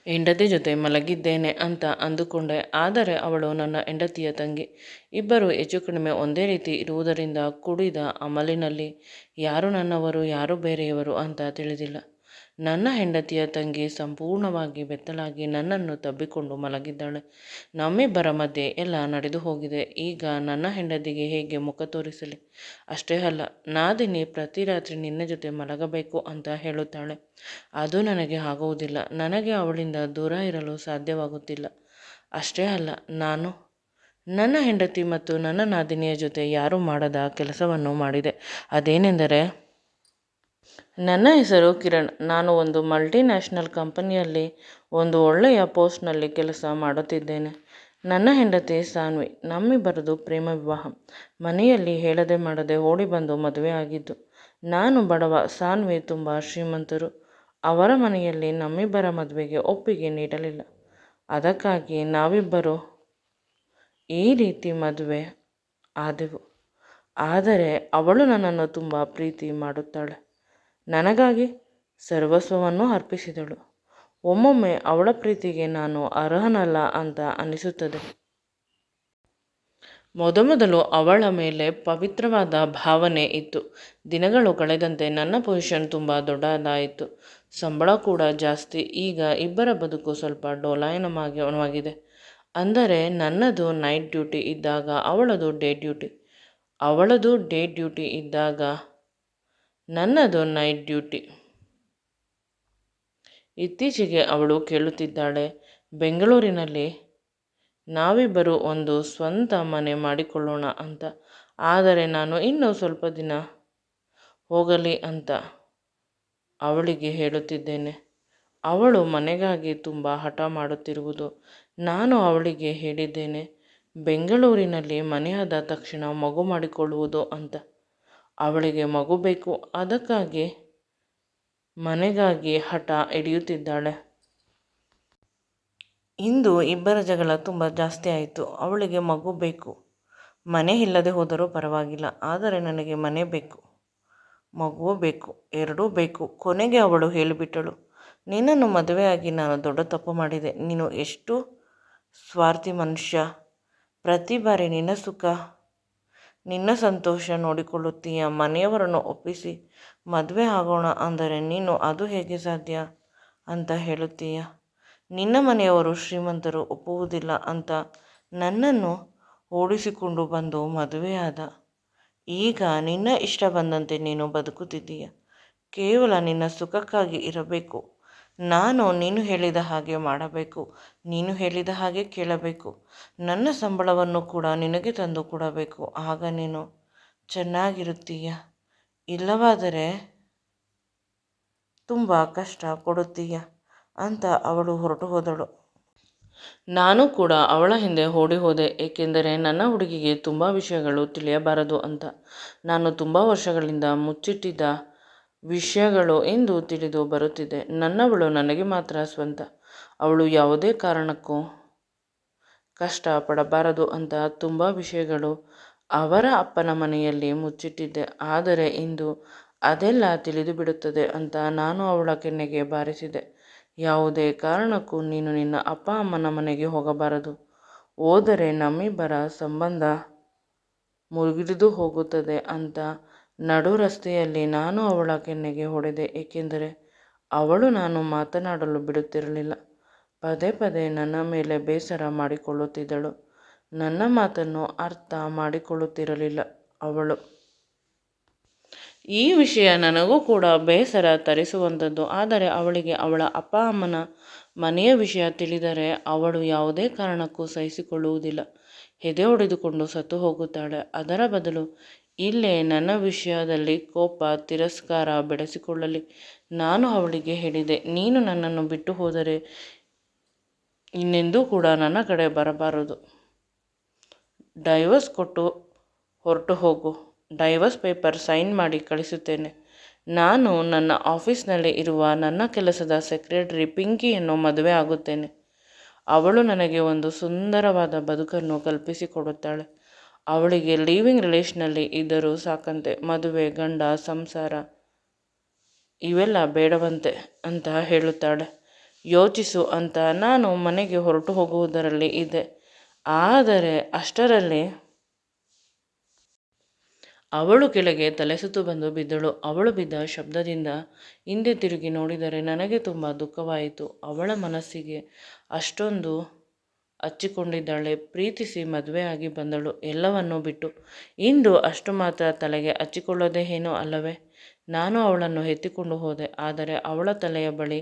ಹೆಂಡತಿ ಜೊತೆ ಮಲಗಿದ್ದೇನೆ ಅಂತ ಅಂದುಕೊಂಡೆ. ಆದರೆ ಅವಳು ನನ್ನ ಹೆಂಡತಿಯ ತಂಗಿ. ಇಬ್ಬರು ಹೆಚ್ಚು ಕಡಿಮೆ ಒಂದೇ ರೀತಿ ಇರುವುದರಿಂದ ಕುಡಿದ ಅಮಲಿನಲ್ಲಿ ಯಾರು ನನ್ನವರು ಯಾರು ಬೇರೆಯವರು ಅಂತ ತಿಳಿದಿಲ್ಲ. ನನ್ನ ಹೆಂಡತಿಯ ತಂಗಿ ಸಂಪೂರ್ಣವಾಗಿ ಬೆತ್ತಲಾಗಿ ನನ್ನನ್ನು ತಬ್ಬಿಕೊಂಡು ಮಲಗಿದ್ದಾಳೆ. ನಮ್ಮಿಬ್ಬರ ಮಧ್ಯೆ ಎಲ್ಲ ನಡೆದು ಹೋಗಿದೆ. ಈಗ ನನ್ನ ಹೆಂಡತಿಗೆ ಹೇಗೆ ಮುಖ ತೋರಿಸಲಿ? ಅಷ್ಟೇ ಅಲ್ಲ, ನಾದಿನಿ ಪ್ರತಿ ರಾತ್ರಿ ನಿನ್ನ ಜೊತೆ ಮಲಗಬೇಕು ಅಂತ ಹೇಳುತ್ತಾಳೆ. ಅದು ನನಗೆ ಆಗುವುದಿಲ್ಲ. ನನಗೆ ಅವಳಿಂದ ದೂರ ಇರಲು ಸಾಧ್ಯವಾಗುತ್ತಿಲ್ಲ. ಅಷ್ಟೇ ಅಲ್ಲ, ನಾನು ನನ್ನ ಹೆಂಡತಿ ಮತ್ತು ನನ್ನ ನಾದಿನಿಯ ಜೊತೆ ಯಾರೂ ಮಾಡದ ಕೆಲಸವನ್ನು ಮಾಡಿದೆ. ಅದೇನೆಂದರೆ, ನನ್ನ ಹೆಸರು ಕಿರಣ್. ನಾನು ಒಂದು ಮಲ್ಟಿನ್ಯಾಷನಲ್ ಕಂಪನಿಯಲ್ಲಿ ಒಂದು ಒಳ್ಳೆಯ ಪೋಸ್ಟ್ನಲ್ಲಿ ಕೆಲಸ ಮಾಡುತ್ತಿದ್ದೇನೆ. ನನ್ನ ಹೆಂಡತಿ ಸಾನ್ವಿ. ನಮ್ಮಿಬ್ಬರದು ಪ್ರೇಮ ವಿವಾಹ. ಮನೆಯಲ್ಲಿ ಹೇಳದೆ ಮಾಡದೆ ಓಡಿ ಬಂದು ಮದುವೆ ಆಗಿದ್ದು. ನಾನು ಬಡವ, ಸಾನ್ವಿ ತುಂಬ ಶ್ರೀಮಂತರು. ಅವರ ಮನೆಯಲ್ಲಿ ನಮ್ಮಿಬ್ಬರ ಮದುವೆಗೆ ಒಪ್ಪಿಗೆ ನೀಡಲಿಲ್ಲ. ಅದಕ್ಕಾಗಿ ನಾವಿಬ್ಬರು ಈ ರೀತಿ ಮದುವೆ ಆದೆವು. ಆದರೆ ಅವಳು ನನ್ನನ್ನು ತುಂಬ ಪ್ರೀತಿ ಮಾಡುತ್ತಾಳೆ. ನನಗಾಗಿ ಸರ್ವಸ್ವವನ್ನು ಅರ್ಪಿಸಿದಳು. ಒಮ್ಮೊಮ್ಮೆ ಅವಳ ಪ್ರೀತಿಗೆ ನಾನು ಅರ್ಹನಲ್ಲ ಅಂತ ಅನಿಸುತ್ತದೆ. ಮೊದಮೊದಲು ಅವಳ ಮೇಲೆ ಪವಿತ್ರವಾದ ಭಾವನೆ ಇತ್ತು. ದಿನಗಳು ಕಳೆದಂತೆ ನನ್ನ ಪೊಸಿಷನ್ ತುಂಬ ದೊಡ್ಡದಾಯಿತು. ಸಂಬಳ ಕೂಡ ಜಾಸ್ತಿ. ಈಗ ಇಬ್ಬರ ಬದುಕು ಸ್ವಲ್ಪ ಡೋಲಾಯನವಾಗಿದೆ. ಅಂದರೆ ನನ್ನದು ನೈಟ್ ಡ್ಯೂಟಿ ಇದ್ದಾಗ ಅವಳದು ಡೇ ಡ್ಯೂಟಿ, ಅವಳದು ಡೇ ಡ್ಯೂಟಿ ಇದ್ದಾಗ ನನ್ನದು ನೈಟ್ ಡ್ಯೂಟಿ. ಇತ್ತೀಚೆಗೆ ಅವಳು ಕೇಳುತ್ತಿದ್ದಾಳೆ, ಬೆಂಗಳೂರಿನಲ್ಲಿ ನಾವಿಬ್ಬರು ಒಂದು ಸ್ವಂತ ಮನೆ ಮಾಡಿಕೊಳ್ಳೋಣ ಅಂತ. ಆದರೆ ನಾನು ಇನ್ನೂ ಸ್ವಲ್ಪ ದಿನ ಹೋಗಲಿ ಅಂತ ಅವಳಿಗೆ ಹೇಳುತ್ತಿದ್ದೇನೆ. ಅವಳು ಮನೆಗಾಗಿ ತುಂಬ ಹಠ ಮಾಡುತ್ತಿರುವುದು. ನಾನು ಅವಳಿಗೆ ಹೇಳಿದ್ದೇನೆ, ಬೆಂಗಳೂರಿನಲ್ಲಿ ಮನೆಯಾದ ತಕ್ಷಣ ಮಗು ಮಾಡಿಕೊಳ್ಳುವುದು ಅಂತ. ಅವಳಿಗೆ ಮಗು ಬೇಕು. ಅದಕ್ಕಾಗಿ ಮನೆಗಾಗಿ ಹಠ ಹಿಡಿಯುತ್ತಿದ್ದಾಳೆ. ಇಂದು ಇಬ್ಬರ ಜಗಳ ತುಂಬ ಜಾಸ್ತಿ ಆಯಿತು. ಅವಳಿಗೆ ಮಗು ಬೇಕು. ಮನೆ ಇಲ್ಲದೆ ಹೋದರೂ ಪರವಾಗಿಲ್ಲ, ಆದರೆ ನನಗೆ ಮನೆ ಬೇಕು, ಮಗುವೂ ಬೇಕು, ಎರಡೂ ಬೇಕು. ಕೊನೆಗೆ ಅವಳು ಹೇಳಿಬಿಟ್ಟಳು, ನಿನ್ನನ್ನು ಮದುವೆಯಾಗಿ ನಾನು ದೊಡ್ಡ ತಪ್ಪು ಮಾಡಿದೆ. ನೀನು ಎಷ್ಟು ಸ್ವಾರ್ಥಿ ಮನುಷ್ಯ. ಪ್ರತಿ ಬಾರಿ ನಿನ್ನ ಸುಖ ನಿನ್ನ ಸಂತೋಷ ನೋಡಿಕೊಳ್ಳುತ್ತೀಯ. ಮನೆಯವರನ್ನು ಒಪ್ಪಿಸಿ ಮದುವೆ ಆಗೋಣ ಅಂದರೆ ನೀನು ಅದು ಹೇಗೆ ಸಾಧ್ಯ ಅಂತ ಹೇಳುತ್ತೀಯ. ನಿನ್ನ ಮನೆಯವರು ಶ್ರೀಮಂತರು, ಒಪ್ಪುವುದಿಲ್ಲ ಅಂತ ನನ್ನನ್ನು ಓಡಿಸಿಕೊಂಡು ಬಂದು ಮದುವೆಯಾದ. ಈಗ ನಿನ್ನ ಇಷ್ಟ ಬಂದಂತೆ ನೀನು ಬದುಕುತ್ತಿದ್ದೀಯ. ಕೇವಲ ನಿನ್ನ ಸುಖಕ್ಕಾಗಿ ಇರಬೇಕು. ನಾನು ನೀನು ಹೇಳಿದ ಹಾಗೆ ಮಾಡಬೇಕು, ನೀನು ಹೇಳಿದ ಹಾಗೆ ಕೇಳಬೇಕು. ನನ್ನ ಸಂಬಳವನ್ನು ಕೂಡ ನಿನಗೆ ತಂದು ಕೊಡಬೇಕು. ಆಗ ನೀನು ಚೆನ್ನಾಗಿರುತ್ತೀಯ. ಇಲ್ಲವಾದರೆ ತುಂಬ ಕಷ್ಟ ಕೊಡುತ್ತೀಯ ಅಂತ ಅವಳು ಹೊರಟು ಹೋದಳು. ನಾನು ಕೂಡ ಅವಳ ಹಿಂದೆ ಓಡಿ ಹೋದೆ. ಏಕೆಂದರೆ ನನ್ನ ಹುಡುಗಿಗೆ ತುಂಬ ವಿಷಯಗಳು ತಿಳಿಯಬಾರದು ಅಂತ. ನಾನು ತುಂಬ ವರ್ಷಗಳಿಂದ ಮುಚ್ಚಿಟ್ಟಿದ್ದ ವಿಷಯಗಳು ಇಂದು ತಿಳಿದು ಬರುತ್ತಿದೆ. ನನ್ನವಳು ನನಗೆ ಮಾತ್ರ ಸ್ವಂತ. ಅವಳು ಯಾವುದೇ ಕಾರಣಕ್ಕೂ ಕಷ್ಟ ಪಡಬಾರದು ಅಂತ ತುಂಬ ವಿಷಯಗಳು ಅವರ ಅಪ್ಪನ ಮನೆಯಲ್ಲಿ ಮುಚ್ಚಿಟ್ಟಿದ್ದೆ. ಆದರೆ ಇಂದು ಅದೆಲ್ಲ ತಿಳಿದು ಬಿಡುತ್ತದೆ ಅಂತ ನಾನು ಅವಳ ಕೆನ್ನೆಗೆ ಬಾರಿಸಿದೆ. ಯಾವುದೇ ಕಾರಣಕ್ಕೂ ನೀನು ನಿನ್ನ ಅಪ್ಪ ಅಮ್ಮನ ಮನೆಗೆ ಹೋಗಬಾರದು. ಹೋದರೆ ನಮ್ಮಿಬ್ಬರ ಸಂಬಂಧ ಮುರಿದು ಹೋಗುತ್ತದೆ ಅಂತ ನಡು ರಸ್ತೆಯಲ್ಲಿ ನಾನು ಅವಳ ಕೆನ್ನೆಗೆ ಹೊಡೆದೆ. ಏಕೆಂದರೆ ಅವಳು ನಾನು ಮಾತನಾಡಲು ಬಿಡುತ್ತಿರಲಿಲ್ಲ. ಪದೇ ಪದೇ ನನ್ನ ಮೇಲೆ ಬೇಸರ ಮಾಡಿಕೊಳ್ಳುತ್ತಿದ್ದಳು. ನನ್ನ ಮಾತನ್ನು ಅರ್ಥ ಮಾಡಿಕೊಳ್ಳುತ್ತಿರಲಿಲ್ಲ ಅವಳು. ಈ ವಿಷಯ ನನಗೂ ಕೂಡ ಬೇಸರ ತರಿಸುವಂಥದ್ದು. ಆದರೆ ಅವಳಿಗೆ ಅವಳ ಅಪ್ಪ ಅಮ್ಮನ ಮನೆಯ ವಿಷಯ ತಿಳಿದರೆ ಅವಳು ಯಾವುದೇ ಕಾರಣಕ್ಕೂ ಸಹಿಸಿಕೊಳ್ಳುವುದಿಲ್ಲ. ಎದೆ ಹೊಡೆದುಕೊಂಡು ಸತ್ತು ಹೋಗುತ್ತಾಳೆ. ಅದರ ಬದಲು ಇಲ್ಲೇ ನನ್ನ ವಿಷಯದಲ್ಲಿ ಕೋಪ ತಿರಸ್ಕಾರ ಬೆಳೆಸಿಕೊಳ್ಳಲಿ. ನಾನು ಅವಳಿಗೆ ಹೇಳಿದೆ, ನೀನು ನನ್ನನ್ನು ಬಿಟ್ಟು ಹೋದರೆ ಇನ್ನೆಂದೂ ಕೂಡ ನನ್ನ ಕಡೆ ಬರಬಾರದು. ಡೈವರ್ಸ್ ಕೊಟ್ಟು ಹೊರಟು ಹೋಗು. ಡೈವರ್ಸ್ ಪೇಪರ್ ಸೈನ್ ಮಾಡಿ ಕಳಿಸುತ್ತೇನೆ. ನಾನು ನನ್ನ ಆಫೀಸ್ನಲ್ಲಿ ಇರುವ ನನ್ನ ಕೆಲಸದ ಸೆಕ್ರೆಟರಿ ಪಿಂಕಿಯನ್ನು ಮದುವೆ ಆಗುತ್ತೇನೆ. ಅವಳು ನನಗೆ ಒಂದು ಸುಂದರವಾದ ಬದುಕನ್ನು ಕಲ್ಪಿಸಿಕೊಡುತ್ತಾಳೆ. ಅವಳಿಗೆ ಲಿವಿಂಗ್ ರಿಲೇಷನ್ನಲ್ಲಿ ಇದ್ದರೂ ಸಾಕಂತೆ. ಮದುವೆ, ಗಂಡ, ಸಂಸಾರ ಇವೆಲ್ಲ ಬೇಡವಂತೆ ಅಂತ ಹೇಳುತ್ತಾಳೆ. ಯೋಚಿಸು ಅಂತ ನಾನು ಮನೆಗೆ ಹೊರಟು ಹೋಗುವುದರಲ್ಲಿ ಇದ್ದೆ. ಆದರೆ ಅಷ್ಟರಲ್ಲಿ ಅವಳು ಕೆಳಗೆ ತಲೆಸುತ್ತು ಬಂದು ಬಿದ್ದಳು. ಅವಳು ಬಿದ್ದ ಶಬ್ದದಿಂದ ಹಿಂದೆ ತಿರುಗಿ ನೋಡಿದರೆ ನನಗೆ ತುಂಬ ದುಃಖವಾಯಿತು. ಅವಳ ಮನಸ್ಸಿಗೆ ಅಷ್ಟೊಂದು ಹಚ್ಚಿಕೊಂಡಿದ್ದಾಳೆ. ಪ್ರೀತಿಸಿ ಮದುವೆಯಾಗಿ ಬಂದಳು, ಎಲ್ಲವನ್ನೂ ಬಿಟ್ಟು. ಇಂದು ಅಷ್ಟು ಮಾತ್ರ ತಲೆಗೆ ಹಚ್ಚಿಕೊಳ್ಳೋದೇ ಏನೋ ಅಲ್ಲವೇ? ನಾನು ಅವಳನ್ನು ಎತ್ತಿಕೊಂಡು ಹೋದೆ. ಆದರೆ ಅವಳ ತಲೆಯ ಬಳಿ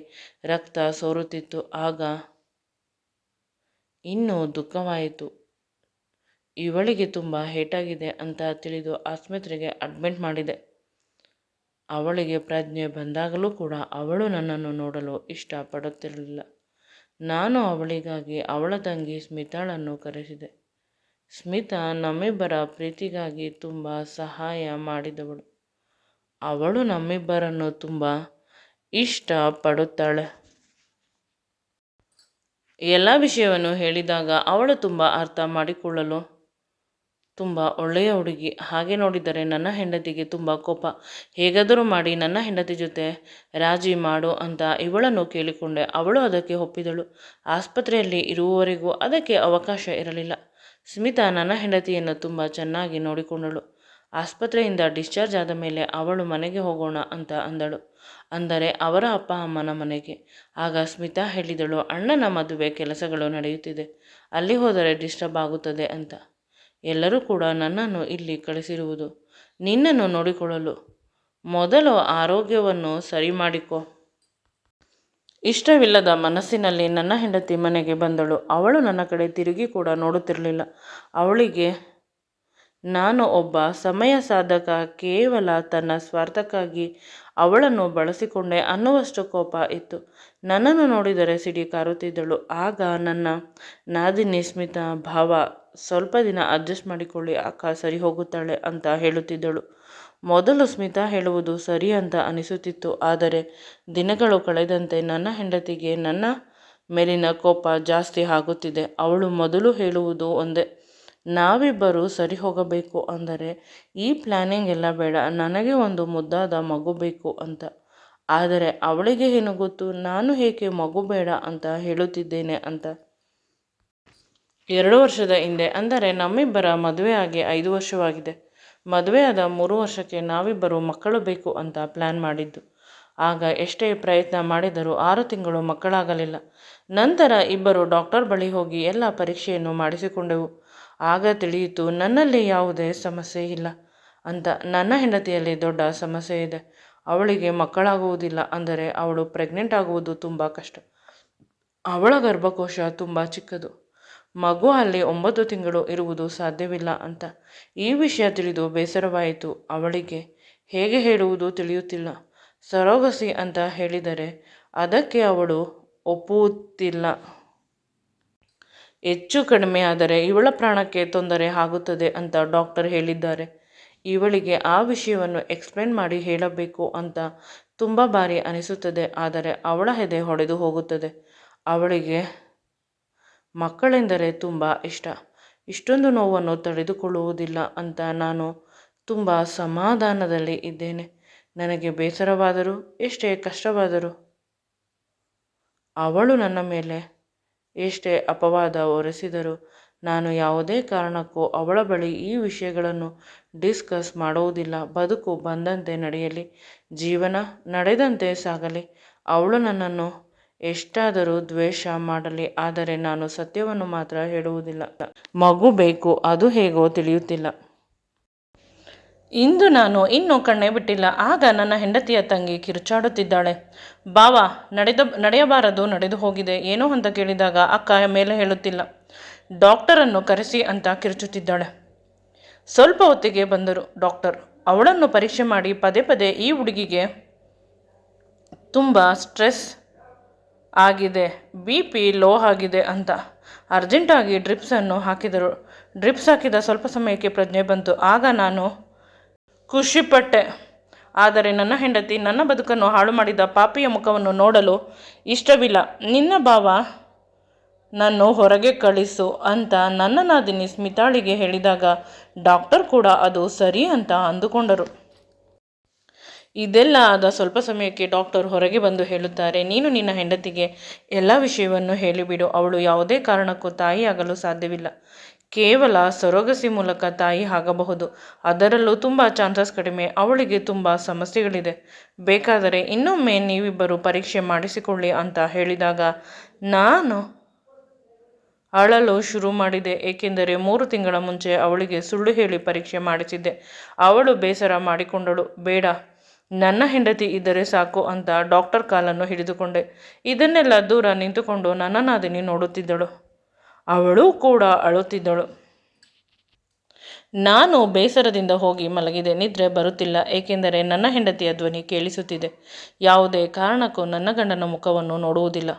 ರಕ್ತ ಸೋರುತ್ತಿತ್ತು. ಆಗ ಇನ್ನೂ ದುಃಖವಾಯಿತು. ಇವಳಿಗೆ ತುಂಬ ಏಟಾಗಿದೆ ಅಂತ ತಿಳಿದು ಆಸ್ಪತ್ರೆಗೆ ಅಡ್ಮಿಟ್ ಮಾಡಿದೆ. ಅವಳಿಗೆ ಪ್ರಜ್ಞೆ ಬಂದಾಗಲೂ ಕೂಡ ಅವಳು ನನ್ನನ್ನು ನೋಡಲು ಇಷ್ಟಪಡುತ್ತಿರಲಿಲ್ಲ. ನಾನು ಅವಳಿಗಾಗಿ ಅವಳ ತಂಗಿ ಸ್ಮಿತಾಳನ್ನು ಕರೆಸಿದೆ. ಸ್ಮಿತಾ ನಮ್ಮಿಬ್ಬರ ಪ್ರೀತಿಗಾಗಿ ತುಂಬ ಸಹಾಯ ಮಾಡಿದವಳು. ಅವಳು ನಮ್ಮಿಬ್ಬರನ್ನು ತುಂಬ ಇಷ್ಟಪಡುತ್ತಾಳೆ. ಎಲ್ಲ ವಿಷಯವನ್ನು ಹೇಳಿದಾಗ ಅವಳು ತುಂಬ ಅರ್ಥ ಮಾಡಿಕೊಳ್ಳಲು ತುಂಬ ಒಳ್ಳೆಯ ಹುಡುಗಿ. ಹಾಗೆ ನೋಡಿದರೆ ನನ್ನ ಹೆಂಡತಿಗೆ ತುಂಬ ಕೋಪ. ಹೇಗಾದರೂ ಮಾಡಿ ನನ್ನ ಹೆಂಡತಿ ಜೊತೆ ರಾಜಿ ಮಾಡು ಅಂತ ಇವಳನ್ನು ಕೇಳಿಕೊಂಡೆ. ಅವಳು ಅದಕ್ಕೆ ಒಪ್ಪಿದಳು. ಆಸ್ಪತ್ರೆಯಲ್ಲಿ ಇರುವವರೆಗೂ ಅದಕ್ಕೆ ಅವಕಾಶ ಇರಲಿಲ್ಲ. ಸ್ಮಿತಾ ನನ್ನ ಹೆಂಡತಿಯನ್ನು ತುಂಬ ಚೆನ್ನಾಗಿ ನೋಡಿಕೊಂಡಳು. ಆಸ್ಪತ್ರೆಯಿಂದ ಡಿಸ್ಚಾರ್ಜ್ ಆದ ಮೇಲೆ ಅವಳು ಮನೆಗೆ ಹೋಗೋಣ ಅಂತ ಅಂದಳು. ಅಂದರೆ ಅವರ ಅಪ್ಪ ಅಮ್ಮನ ಮನೆಗೆ. ಆಗ ಸ್ಮಿತಾ ಹೇಳಿದಳು, ಅಣ್ಣನ ಮದುವೆ ಕೆಲಸಗಳು ನಡೆಯುತ್ತಿದೆ, ಅಲ್ಲಿ ಹೋದರೆ ಡಿಸ್ಟರ್ಬ್ ಆಗುತ್ತದೆ ಅಂತ. ಎಲ್ಲರೂ ಕೂಡ ನನ್ನನ್ನು ಇಲ್ಲಿ ಕಳಿಸಿರುವುದು ನಿನ್ನನ್ನು ನೋಡಿಕೊಳ್ಳಲು. ಮೊದಲು ಆರೋಗ್ಯವನ್ನು ಸರಿ ಮಾಡಿಕೊ. ಇಷ್ಟವಿಲ್ಲದ ಮನಸ್ಸಿನಲ್ಲಿ ನನ್ನ ಹೆಂಡತಿ ಮನೆಗೆ ಬಂದಳು. ಅವಳು ನನ್ನ ಕಡೆ ತಿರುಗಿ ಕೂಡ ನೋಡುತ್ತಿರಲಿಲ್ಲ. ಅವಳಿಗೆ ನಾನು ಒಬ್ಬ ಸಮಯ ಸಾಧಕ, ಕೇವಲ ತನ್ನ ಸ್ವಾರ್ಥಕ್ಕಾಗಿ ಅವಳನ್ನು ಬಳಸಿಕೊಂಡೆ ಅನ್ನುವಷ್ಟು ಕೋಪ ಇತ್ತು. ನನ್ನನ್ನು ನೋಡಿದರೆ ಸಿಡಿ ಕಾರುತ್ತಿದ್ದಳು. ಆಗ ನನ್ನ ನಾದಿನಿ ಸ್ಮಿತಾ, ಭಾವ ಸ್ವಲ್ಪ ದಿನ ಅಡ್ಜಸ್ಟ್ ಮಾಡಿಕೊಳ್ಳಿ, ಅಕ್ಕ ಸರಿ ಹೋಗುತ್ತಾಳೆ ಅಂತ ಹೇಳುತ್ತಿದ್ದಳು. ಮೊದಲು ಸ್ಮಿತಾ ಹೇಳುವುದು ಸರಿ ಅಂತ ಅನಿಸುತ್ತಿತ್ತು. ಆದರೆ ದಿನಗಳು ಕಳೆದಂತೆ ನನ್ನ ಹೆಂಡತಿಗೆ ನನ್ನ ಮೇಲಿನ ಕೋಪ ಜಾಸ್ತಿ ಆಗುತ್ತಿದೆ. ಅವಳು ಮೊದಲು ಹೇಳುವುದು ಒಂದೇ, ನಾವಿಬ್ಬರು ಸರಿ ಹೋಗಬೇಕು, ಅಂದರೆ ಈ ಪ್ಲ್ಯಾನಿಂಗ್ ಎಲ್ಲ ಬೇಡ, ನನಗೆ ಒಂದು ಮುದ್ದಾದ ಮಗು ಬೇಕು ಅಂತ. ಆದರೆ ಅವಳಿಗೆ ಏನು ಗೊತ್ತು ನಾನು ಏಕೆ ಮಗು ಬೇಡ ಅಂತ ಹೇಳುತ್ತಿದ್ದೇನೆ ಅಂತ. 2 ವರ್ಷದ ಹಿಂದೆ, ಅಂದರೆ ನಮ್ಮಿಬ್ಬರ ಮದುವೆಯಾಗಿ 5 ವರ್ಷವಾಗಿದೆ. ಮದುವೆಯಾದ 3 ವರ್ಷಕ್ಕೆ ನಾವಿಬ್ಬರು ಮಕ್ಕಳು ಬೇಕು ಅಂತ ಪ್ಲ್ಯಾನ್ ಮಾಡಿದ್ದು. ಆಗ ಎಷ್ಟೇ ಪ್ರಯತ್ನ ಮಾಡಿದರೂ 6 ತಿಂಗಳು ಮಕ್ಕಳಾಗಲಿಲ್ಲ. ನಂತರ ಇಬ್ಬರು ಡಾಕ್ಟರ್ ಬಳಿ ಹೋಗಿ ಎಲ್ಲ ಪರೀಕ್ಷೆಯನ್ನು ಮಾಡಿಸಿಕೊಂಡೆವು. ಆಗ ತಿಳಿಯಿತು ನನ್ನಲ್ಲಿ ಯಾವುದೇ ಸಮಸ್ಯೆ ಇಲ್ಲ ಅಂತ. ನನ್ನ ಹೆಂಡತಿಯಲ್ಲಿ ದೊಡ್ಡ ಸಮಸ್ಯೆ ಇದೆ. ಅವಳಿಗೆ ಮಕ್ಕಳಾಗುವುದಿಲ್ಲ, ಅಂದರೆ ಅವಳು ಪ್ರೆಗ್ನೆಂಟ್ ಆಗುವುದು ತುಂಬ ಕಷ್ಟ. ಅವಳ ಗರ್ಭಕೋಶ ತುಂಬ ಚಿಕ್ಕದು. ಮಗು ಅಲ್ಲಿ 9 ತಿಂಗಳು ಇರುವುದು ಸಾಧ್ಯವಿಲ್ಲ ಅಂತ. ಈ ವಿಷಯ ತಿಳಿದು ಬೇಸರವಾಯಿತು. ಅವಳಿಗೆ ಹೇಗೆ ಹೇಳುವುದು ತಿಳಿಯುತ್ತಿಲ್ಲ. ಸರೋಗಸಿ ಅಂತ ಹೇಳಿದರೆ ಅದಕ್ಕೆ ಅವಳು ಒಪ್ಪುತ್ತಿಲ್ಲ. ಹೆಚ್ಚು ಕಡಿಮೆ ಆದರೆ ಇವಳ ಪ್ರಾಣಕ್ಕೆ ತೊಂದರೆ ಆಗುತ್ತದೆ ಅಂತ ಡಾಕ್ಟರ್ ಹೇಳಿದ್ದಾರೆ. ಇವಳಿಗೆ ಆ ವಿಷಯವನ್ನು ಎಕ್ಸ್ಪ್ಲೇನ್ ಮಾಡಿ ಹೇಳಬೇಕು ಅಂತ ತುಂಬ ಬಾರಿ ಅನಿಸುತ್ತದೆ. ಆದರೆ ಅವಳ ಎದೆ ಹೊಡೆದು ಹೋಗುತ್ತದೆ. ಅವಳಿಗೆ ಮಕ್ಕಳೆಂದರೆ ತುಂಬ ಇಷ್ಟ. ಇಷ್ಟೊಂದು ನೋವನ್ನು ತಡೆದುಕೊಳ್ಳುವುದಿಲ್ಲ ಅಂತ ನಾನು ತುಂಬ ಸಮಾಧಾನದಲ್ಲಿ ಇದ್ದೇನೆ. ನನಗೆ ಬೇಸರವಾದರೂ, ಎಷ್ಟೇ ಕಷ್ಟವಾದರೂ, ಅವಳು ನನ್ನ ಮೇಲೆ ಎಷ್ಟೇ ಅಪವಾದ ಹೊರಿಸಿದರೂ ನಾನು ಯಾವುದೇ ಕಾರಣಕ್ಕೂ ಅವಳ ಬಳಿ ಈ ವಿಷಯಗಳನ್ನು ಡಿಸ್ಕಸ್ ಮಾಡುವುದಿಲ್ಲ. ಬದುಕು ಬಂದಂತೆ ನಡೆಯಲಿ, ಜೀವನ ನಡೆದಂತೆ ಸಾಗಲಿ. ಅವಳು ನನ್ನನ್ನು ಎಷ್ಟಾದರೂ ದ್ವೇಷ ಮಾಡಲಿ, ಆದರೆ ನಾನು ಸತ್ಯವನ್ನು ಮಾತ್ರ ಹೇಳುವುದಿಲ್ಲ. ಮಗು ಬೇಕು, ಅದು ಹೇಗೋ ತಿಳಿಯುತ್ತಿಲ್ಲ. ಇಂದು ನಾನು ಇನ್ನೂ ಕಣ್ಣೇ ಬಿಟ್ಟಿಲ್ಲ. ಆಗ ನನ್ನ ಹೆಂಡತಿಯ ತಂಗಿ ಕಿರುಚಾಡುತ್ತಿದ್ದಾಳೆ. ಬಾವ, ನಡೆಯಬಾರದು ನಡೆದು ಹೋಗಿದೆ ಏನೋ ಅಂತ ಕೇಳಿದಾಗ ಅಕ್ಕ ಮೇಲೆ ಹೇಳುತ್ತಿಲ್ಲ. ಡಾಕ್ಟರನ್ನು ಕರೆಸಿ ಅಂತ ಕಿರುಚುತ್ತಿದ್ದಾಳೆ. ಸ್ವಲ್ಪ ಹೊತ್ತಿಗೆ ಬಂದರು ಡಾಕ್ಟರ್. ಅವಳನ್ನು ಪರೀಕ್ಷೆ ಮಾಡಿ ಪದೇ ಪದೇ ಈ ಹುಡುಗಿಗೆ ತುಂಬ ಸ್ಟ್ರೆಸ್ ಆಗಿದೆ, BP ಲೋ ಆಗಿದೆ ಅಂತ ಅರ್ಜೆಂಟಾಗಿ ಡ್ರಿಪ್ಸನ್ನು ಹಾಕಿದರು. ಡ್ರಿಪ್ಸ್ ಹಾಕಿದ ಸ್ವಲ್ಪ ಸಮಯಕ್ಕೆ ಪ್ರಜ್ಞೆ ಬಂತು. ಆಗ ನಾನು ಖುಷಿಪಟ್ಟೆ. ಆದರೆ ನನ್ನ ಹೆಂಡತಿ ನನ್ನ ಬದುಕನ್ನು ಹಾಳು ಮಾಡಿದ ಪಾಪಿಯ ಮುಖವನ್ನು ನೋಡಲು ಇಷ್ಟವಿಲ್ಲ. ನಿನ್ನ ಭಾವ ನನ್ನ ಹೊರಗೆ ಕಳಿಸು ಅಂತ ನನ್ನ ನಾದಿನಿ ಸ್ಮಿತಾಳಿಗೆ ಹೇಳಿದಾಗ ಡಾಕ್ಟರ್ ಕೂಡ ಅದು ಸರಿ ಅಂತ ಅಂದುಕೊಂಡರು. ಇದೆಲ್ಲ ಆದ ಸ್ವಲ್ಪ ಸಮಯಕ್ಕೆ ಡಾಕ್ಟರ್ ಹೊರಗೆ ಬಂದು ಹೇಳುತ್ತಾರೆ, ನೀನು ನಿನ್ನ ಹೆಂಡತಿಗೆ ಎಲ್ಲ ವಿಷಯವನ್ನು ಹೇಳಿಬಿಡು. ಅವಳು ಯಾವುದೇ ಕಾರಣಕ್ಕೂ ತಾಯಿಯಾಗಲು ಸಾಧ್ಯವಿಲ್ಲ. ಕೇವಲ ಸರೋಗಸಿ ಮೂಲಕ ತಾಯಿ ಆಗಬಹುದು. ಅದರಲ್ಲೂ ತುಂಬ ಚಾನ್ಸಸ್ ಕಡಿಮೆ. ಅವಳಿಗೆ ತುಂಬ ಸಮಸ್ಯೆಗಳಿದೆ. ಬೇಕಾದರೆ ಇನ್ನೊಮ್ಮೆ ನೀವಿಬ್ಬರು ಪರೀಕ್ಷೆ ಮಾಡಿಸಿಕೊಳ್ಳಿ ಅಂತ ಹೇಳಿದಾಗ ನಾನು ಅಳಲು ಶುರು ಮಾಡಿದೆ. ಏಕೆಂದರೆ 3 ತಿಂಗಳ ಮುಂಚೆ ಅವಳಿಗೆ ಸುಳ್ಳು ಹೇಳಿ ಪರೀಕ್ಷೆ ಮಾಡಿಸಿದ್ದೆ. ಅವಳು ಬೇಸರ ಮಾಡಿಕೊಂಡಳು. ಬೇಡ, ನನ್ನ ಹೆಂಡತಿ ಇದ್ದರೆ ಸಾಕು ಅಂತ ಡಾಕ್ಟರ್ ಕಾಲನ್ನು ಹಿಡಿದುಕೊಂಡೆ. ಇದನ್ನೆಲ್ಲ ದೂರ ನಿಂತುಕೊಂಡು ನನ್ನ ನಾದಿನಿ ನೋಡುತ್ತಿದ್ದಳು. ಅವಳು ಕೂಡ ಅಳುತ್ತಿದ್ದಳು. ನಾನು ಬೇಸರದಿಂದ ಹೋಗಿ ಮಲಗಿದೆ. ನಿದ್ರೆ ಬರುತ್ತಿಲ್ಲ. ಏಕೆಂದರೆ ನನ್ನ ಹೆಂಡತಿಯ ಧ್ವನಿ ಕೇಳಿಸುತ್ತಿದೆ. ಯಾವುದೇ ಕಾರಣಕ್ಕೂ ನನ್ನ ಗಂಡನ ಮುಖವನ್ನು ನೋಡುವುದಿಲ್ಲ.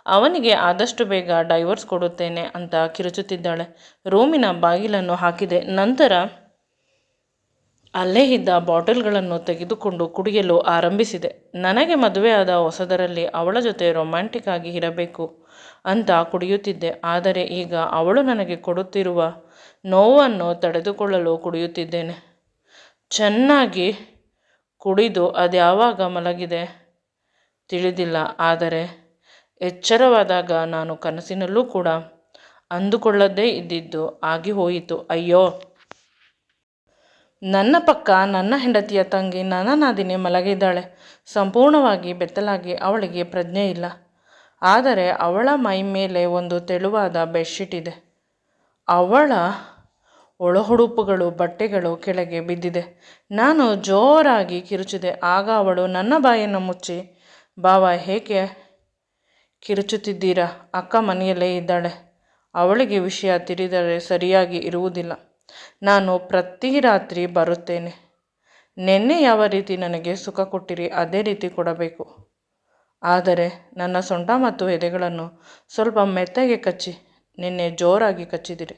ಅವನಿಗೆ ಆದಷ್ಟು ಬೇಗ ಡೈವರ್ಸ್ ಕೊಡುತ್ತೇನೆ ಅಂತ ಕಿರುಚುತ್ತಿದ್ದಾಳೆ. ರೂಮಿನ ಬಾಗಿಲನ್ನು ಹಾಕಿದೆ. ನಂತರ ಅಲ್ಲೇ ಇದ್ದ ಬಾಟಲ್ಗಳನ್ನು ತೆಗೆದುಕೊಂಡು ಕುಡಿಯಲು ಆರಂಭಿಸಿದೆ. ನನಗೆ ಮದುವೆಯಾದ ಹೊಸದರಲ್ಲಿ ಅವಳ ಜೊತೆ ರೊಮ್ಯಾಂಟಿಕ್ ಆಗಿ ಇರಬೇಕು ಅಂತ ಕುಡಿಯುತ್ತಿದ್ದೆ. ಆದರೆ ಈಗ ಅವಳು ನನಗೆ ಕೊಡುತ್ತಿರುವ ನೋವನ್ನು ತಡೆದುಕೊಳ್ಳಲು ಕುಡಿಯುತ್ತಿದ್ದೇನೆ. ಚೆನ್ನಾಗಿ ಕುಡಿದು ಅದ್ಯಾವಾಗ ಮಲಗಿದೆ ತಿಳಿದಿಲ್ಲ. ಆದರೆ ಎಚ್ಚರವಾದಾಗ ನಾನು ಕನಸಿನಲ್ಲೂ ಕೂಡ ಅಂದುಕೊಳ್ಳದೇ ಇದ್ದಿದ್ದು ಆಗಿ ಹೋಯಿತು. ಅಯ್ಯೋ, ನನ್ನ ಪಕ್ಕ ನನ್ನ ಹೆಂಡತಿಯ ತಂಗಿ ನನ್ನ ನಾದಿನಿ ಮಲಗಿದ್ದಾಳೆ. ಸಂಪೂರ್ಣವಾಗಿ ಬೆತ್ತಲಾಗಿ. ಅವಳಿಗೆ ಪ್ರಜ್ಞೆ ಇಲ್ಲ. ಆದರೆ ಅವಳ ಮೈ ಮೇಲೆ ಒಂದು ತೆಳುವಾದ ಬೆಡ್ಶೀಟ್ ಇದೆ. ಅವಳ ಒಳಹುಡುಪುಗಳು ಬಟ್ಟೆಗಳು ಕೆಳಗೆ ಬಿದ್ದಿದೆ. ನಾನು ಜೋರಾಗಿ ಕಿರುಚಿದೆ. ಆಗ ಅವಳು ನನ್ನ ಬಾಯನ್ನು ಮುಚ್ಚಿ, ಬಾವ ಏಕೆ ಕಿರುಚುತ್ತಿದ್ದೀರಾ? ಅಕ್ಕ ಮನೆಯಲ್ಲೇ ಇದ್ದಾಳೆ. ಅವಳಿಗೆ ವಿಷಯ ತಿಳಿದರೆ ಸರಿಯಾಗಿ ಇರುವುದಿಲ್ಲ. ನಾನು ಪ್ರತಿ ರಾತ್ರಿ ಬರುತ್ತೇನೆ. ನಿನ್ನೆ ಯಾವ ರೀತಿ ನನಗೆ ಸುಖ ಕೊಟ್ಟಿರಿ ಅದೇ ರೀತಿ ಕೊಡಬೇಕು. ಆದರೆ ನನ್ನ ಸೊಂಟ ಮತ್ತು ಎದೆಗಳನ್ನು ಸ್ವಲ್ಪ ಮೆತ್ತಗೆ ಕಚ್ಚಿ ನಿನ್ನೆ ಜೋರಾಗಿ ಕಚ್ಚಿದಿರಿ.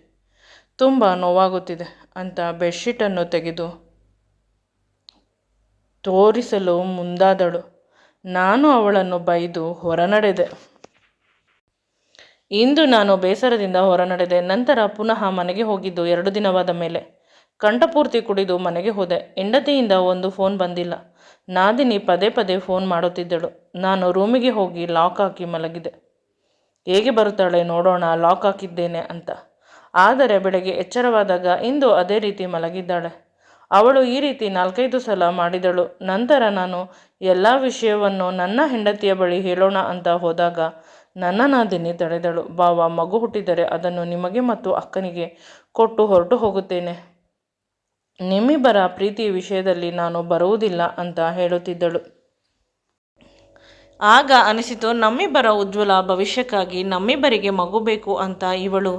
ತುಂಬ ನೋವಾಗುತ್ತಿದೆ ಅಂತ ಬೆಡ್ಶೀಟನ್ನು ತೆಗೆದು ತೋರಿಸಲು ಮುಂದಾದಳು. ನಾನು ಅವಳನ್ನು ಬೈದು ಹೊರನಡೆದೆ. ಇಂದು ನಾನು ಬೇಸರದಿಂದ ಹೊರನಡೆದೆ. ನಂತರ ಪುನಃ ಮನೆಗೆ ಹೋಗಿದ್ದು 2 ದಿನವಾದ ಮೇಲೆ. ಕಂಠಪೂರ್ತಿ ಕುಡಿದು ಮನೆಗೆ ಹೋದೆ. ಹೆಂಡತಿಯಿಂದ ಒಂದು ಫೋನ್ ಬಂದಿಲ್ಲ. ನಾದಿನಿ ಪದೇ ಪದೇ ಫೋನ್ ಮಾಡುತ್ತಿದ್ದಳು. ನಾನು ರೂಮಿಗೆ ಹೋಗಿ ಲಾಕ್ ಹಾಕಿ ಮಲಗಿದೆ. ಹೇಗೆ ಬರುತ್ತಾಳೆ ನೋಡೋಣ, ಲಾಕ್ ಹಾಕಿದ್ದೇನೆ ಅಂತ. ಆದರೆ ಬೆಳಗ್ಗೆ ಎಚ್ಚರವಾದಾಗ ಇಂದು ಅದೇ ರೀತಿ ಮಲಗಿದ್ದಾಳೆ. ಅವಳು ಈ ರೀತಿ 4-5 ಸಲ ಮಾಡಿದಳು. ನಂತರ ನಾನು ಎಲ್ಲ ವಿಷಯವನ್ನು ನನ್ನ ಹೆಂಡತಿಯ ಬಳಿ ಹೇಳೋಣ ಅಂತ ಹೋದಾಗ ನನ್ನ ನಾದಿನಿ ತಡೆದಳು. ಬಾವ, ಮಗು ಹುಟ್ಟಿದರೆ ಅದನ್ನು ನಿಮಗೆ ಮತ್ತು ಅಕ್ಕನಿಗೆ ಕೊಟ್ಟು ಹೊರಟು ಹೋಗುತ್ತೇನೆ. ನಿಮ್ಮಿಬ್ಬರ ಪ್ರೀತಿಯ ವಿಷಯದಲ್ಲಿ ನಾನು ಬರುವುದಿಲ್ಲ ಅಂತ ಹೇಳುತ್ತಿದ್ದಳು. ಆಗ ಅನಿಸಿತು, ನಮ್ಮಿಬ್ಬರ ಉಜ್ವಲ ಭವಿಷ್ಯಕ್ಕಾಗಿ ನಮ್ಮಿಬ್ಬರಿಗೆ ಮಗು ಬೇಕು ಅಂತ ಇವಳು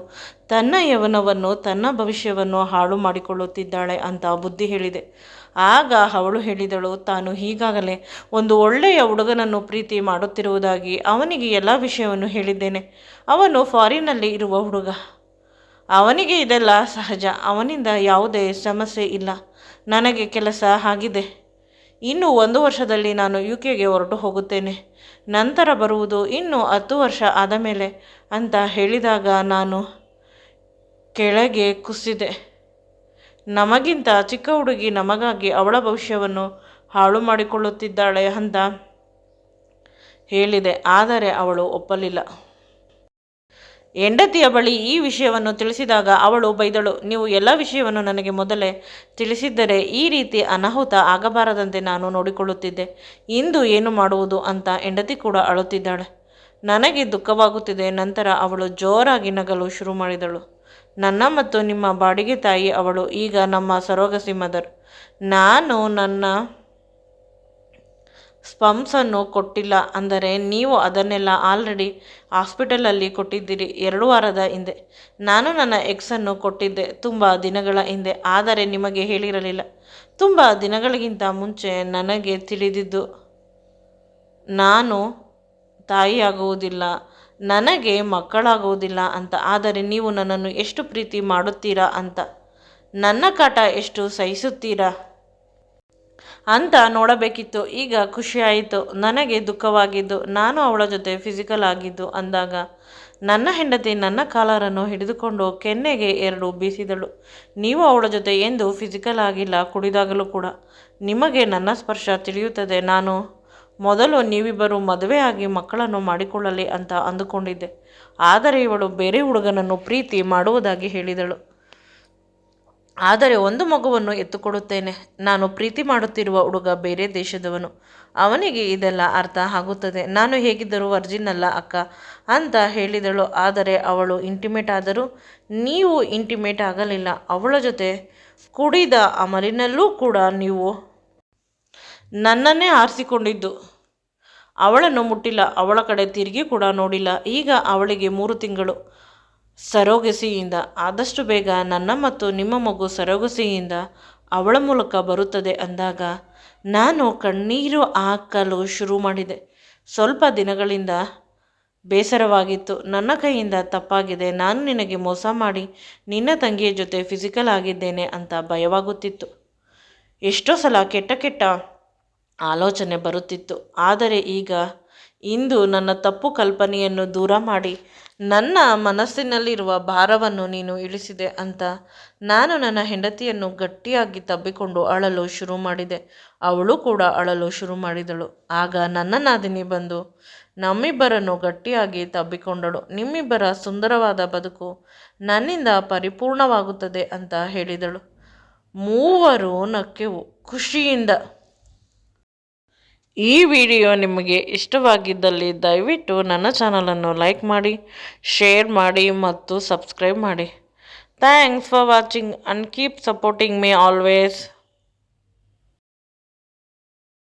ತನ್ನ ಯೌವನವನ್ನು ತನ್ನ ಭವಿಷ್ಯವನ್ನು ಹಾಳು ಮಾಡಿಕೊಳ್ಳುತ್ತಿದ್ದಾಳೆ ಅಂತ ಬುದ್ಧಿ ಹೇಳಿದೆ. ಆಗ ಅವಳು ಹೇಳಿದಳು, ತಾನು ಈಗಾಗಲೇ ಒಂದು ಒಳ್ಳೆಯ ಹುಡುಗನನ್ನು ಪ್ರೀತಿ ಮಾಡುತ್ತಿರುವುದಾಗಿ ಅವನಿಗೆ ಎಲ್ಲ ವಿಷಯವನ್ನು ಹೇಳಿದ್ದೇನೆ. ಅವನು ಫಾರಿನ್ನಲ್ಲಿ ಇರುವ ಹುಡುಗ. ಅವನಿಗೆ ಇದೆಲ್ಲ ಸಹಜ. ಅವನಿಂದ ಯಾವುದೇ ಸಮಸ್ಯೆ ಇಲ್ಲ. ನನಗೆ ಕೆಲಸ ಆಗಿದೆ. ಇನ್ನು 1 ವರ್ಷದಲ್ಲಿ ನಾನು UK ಹೊರಟು ಹೋಗುತ್ತೇನೆ. ನಂತರ ಬರುವುದು ಇನ್ನು 10 ವರ್ಷ ಆದ ಮೇಲೆ ಅಂತ ಹೇಳಿದಾಗ ನಾನು ಕೆಳಗೆ ಕುಸಿದೆ. ನಮಗಿಂತ ಚಿಕ್ಕ ಹುಡುಗಿ ನಮಗಾಗಿ ಅವಳ ಭವಿಷ್ಯವನ್ನು ಹಾಳು ಮಾಡಿಕೊಳ್ಳುತ್ತಿದ್ದಾಳೆ ಅಂತ ಹೇಳಿದೆ. ಆದರೆ ಅವಳು ಒಪ್ಪಲಿಲ್ಲ. ಹೆಂಡತಿಯ ಬಳಿ ಈ ವಿಷಯವನ್ನು ತಿಳಿಸಿದಾಗ ಅವಳು ಬೈದಳು, ನೀವು ಎಲ್ಲ ವಿಷಯವನ್ನು ನನಗೆ ಮೊದಲೇ ತಿಳಿಸಿದ್ದರೆ ಈ ರೀತಿ ಅನಾಹುತ ಆಗಬಾರದಂತೆ ನಾನು ನೋಡಿಕೊಳ್ಳುತ್ತಿದ್ದೆ. ಇಂದು ಏನು ಮಾಡುವುದು ಅಂತ ಹೆಂಡತಿ ಕೂಡ ಅಳುತ್ತಿದ್ದಾಳೆ. ನನಗೆ ದುಃಖವಾಗುತ್ತಿದೆ. ನಂತರ ಅವಳು ಜೋರಾಗಿ ನಗಲು ಶುರು ಮಾಡಿದಳು. ನನ್ನ ಮತ್ತು ನಿಮ್ಮ ಬಾಡಿಗೆ ತಾಯಿ ಅವಳು ಈಗ ನಮ್ಮ ಸರೋಗಸಿ ಮದರ್. ನಾನು ನನ್ನ ಸ್ಪಮ್ಸನ್ನು ಕೊಟ್ಟಿಲ್ಲ. ಅಂದರೆ ನೀವು ಅದನ್ನೆಲ್ಲ ಆಲ್ರೆಡಿ ಹಾಸ್ಪಿಟಲಲ್ಲಿ ಕೊಟ್ಟಿದ್ದೀರಿ 2 ವಾರದ ಹಿಂದೆ. ನಾನು ನನ್ನ ಎಕ್ಸನ್ನು ಕೊಟ್ಟಿದ್ದೆ ತುಂಬ ದಿನಗಳ ಹಿಂದೆ. ಆದರೆ ನಿಮಗೆ ಹೇಳಿರಲಿಲ್ಲ. ತುಂಬ ದಿನಗಳಿಗಿಂತ ಮುಂಚೆ ನನಗೆ ತಿಳಿದಿದ್ದು ನಾನು ತಾಯಿಯಾಗುವುದಿಲ್ಲ, ನನಗೆ ಮಕ್ಕಳಾಗುವುದಿಲ್ಲ ಅಂತ. ಆದರೆ ನೀವು ನನ್ನನ್ನು ಎಷ್ಟು ಪ್ರೀತಿ ಮಾಡುತ್ತೀರಾ ಅಂತ, ನನ್ನ ಕಾಟ ಎಷ್ಟು ಸಹಿಸುತ್ತೀರಾ ಅಂತ ನೋಡಬೇಕಿತ್ತು. ಈಗ ಖುಷಿಯಾಯಿತು. ನನಗೆ ದುಃಖವಾಗಿದ್ದು ನಾನು ಅವಳ ಜೊತೆ ಫಿಸಿಕಲ್ ಆಗಿದ್ದು ಅಂದಾಗ ನನ್ನ ಹೆಂಡತಿ ನನ್ನ ಕಾಲರನ್ನು ಹಿಡಿದುಕೊಂಡು ಕೆನ್ನೆಗೆ 2 ಬೀಸಿದಳು. ನೀವು ಅವಳ ಜೊತೆ ಎಂದು ಫಿಸಿಕಲ್ ಆಗಿಲ್ಲ, ಕುಡಿದಾಗಲೂ ಕೂಡ. ನಿಮಗೆ ನನ್ನ ಸ್ಪರ್ಶ ತಿಳಿಯುತ್ತದೆ. ನಾನು ಮೊದಲು ನೀವಿಬ್ಬರು ಮದುವೆಯಾಗಿ ಮಕ್ಕಳನ್ನು ಮಾಡಿಕೊಳ್ಳಲಿ ಅಂತ ಅಂದುಕೊಂಡಿದ್ದೆ. ಆದರೆ ಇವಳು ಬೇರೆ ಹುಡುಗನನ್ನು ಪ್ರೀತಿ ಮಾಡುವುದಾಗಿ ಹೇಳಿದಳು. ಆದರೆ ಒಂದು ಮಗುವನ್ನು ಎತ್ತುಕೊಡುತ್ತೇನೆ. ನಾನು ಪ್ರೀತಿ ಮಾಡುತ್ತಿರುವ ಹುಡುಗ ಬೇರೆ ದೇಶದವನು. ಅವನಿಗೆ ಇದೆಲ್ಲ ಅರ್ಥ ಆಗುತ್ತದೆ. ನಾನು ಹೇಗಿದ್ದರೂ ವರ್ಜಿನ್ ಅಲ್ಲ ಅಕ್ಕ ಅಂತ ಹೇಳಿದಳು. ಆದರೆ ಅವಳು ಇಂಟಿಮೇಟ್ ಆದರೂ ನೀವು ಇಂಟಿಮೇಟ್ ಆಗಲಿಲ್ಲ. ಅವಳ ಜೊತೆ ಕುಡಿದ ಅಮಲಿನಲ್ಲೂ ಕೂಡ ನೀವು ನನ್ನನ್ನೇ ಆರಿಸಿಕೊಂಡಿದ್ದು. ಅವಳನ್ನು ಮುಟ್ಟಿಲ್ಲ, ಅವಳ ಕಡೆ ತಿರುಗಿ ಕೂಡ ನೋಡಿಲ್ಲ. ಈಗ ಅವಳಿಗೆ 3 ತಿಂಗಳು ಸರೋಗಸಿಯಿಂದ. ಆದಷ್ಟು ಬೇಗ ನನ್ನ ಮತ್ತು ನಿಮ್ಮ ಮಗು ಸರೋಗಸಿಯಿಂದ ಅವಳ ಮೂಲಕ ಬರುತ್ತದೆ ಅಂದಾಗ ನಾನು ಕಣ್ಣೀರು ಹಾಕಲು ಶುರು ಮಾಡಿದೆ. ಸ್ವಲ್ಪ ದಿನಗಳಿಂದ ಬೇಸರವಾಗಿತ್ತು. ನನ್ನ ಕೈಯಿಂದ ತಪ್ಪಾಗಿದೆ. ನಾನು ನಿನಗೆ ಮೋಸ ಮಾಡಿ ನಿನ್ನ ತಂಗಿಯ ಜೊತೆ ಫಿಸಿಕಲ್ ಆಗಿದ್ದೇನೆ ಅಂತ ಭಯವಾಗುತ್ತಿತ್ತು. ಎಷ್ಟೋ ಸಲ ಕೆಟ್ಟ ಆಲೋಚನೆ ಬರುತ್ತಿತ್ತು. ಆದರೆ ಈಗ ಇಂದು ನನ್ನ ತಪ್ಪು ಕಲ್ಪನೆಯನ್ನು ದೂರ ಮಾಡಿ ನನ್ನ ಮನಸ್ಸಿನಲ್ಲಿರುವ ಭಾರವನ್ನು ನೀನು ಇಳಿಸಿದೆ ಅಂತ ನಾನು ನನ್ನ ಹೆಂಡತಿಯನ್ನು ಗಟ್ಟಿಯಾಗಿ ತಬ್ಬಿಕೊಂಡು ಅಳಲು ಶುರು ಮಾಡಿದೆ. ಅವಳು ಕೂಡ ಅಳಲು ಶುರು ಮಾಡಿದಳು. ಆಗ ನನ್ನ ನಾದಿನಿ ಬಂದು ನಮ್ಮಿಬ್ಬರನ್ನು ಗಟ್ಟಿಯಾಗಿ ತಬ್ಬಿಕೊಂಡಳು. ನಿಮ್ಮಿಬ್ಬರ ಸುಂದರವಾದ ಬದುಕು ನನ್ನಿಂದ ಪರಿಪೂರ್ಣವಾಗುತ್ತದೆ ಅಂತ ಹೇಳಿದಳು. ಮೂವರು ನಕ್ಕೆವು ಖುಷಿಯಿಂದ. ಈ ವಿಡಿಯೋ ನಿಮಗೆ ಇಷ್ಟವಾಗಿದ್ದಲ್ಲಿ ದಯವಿಟ್ಟು ನನ್ನ ಚಾನಲನ್ನು ಲೈಕ್ ಮಾಡಿ, ಶೇರ್ ಮಾಡಿ ಮತ್ತು ಸಬ್ಸ್ಕ್ರೈಬ್ ಮಾಡಿ. Thanks for watching and keep supporting me always.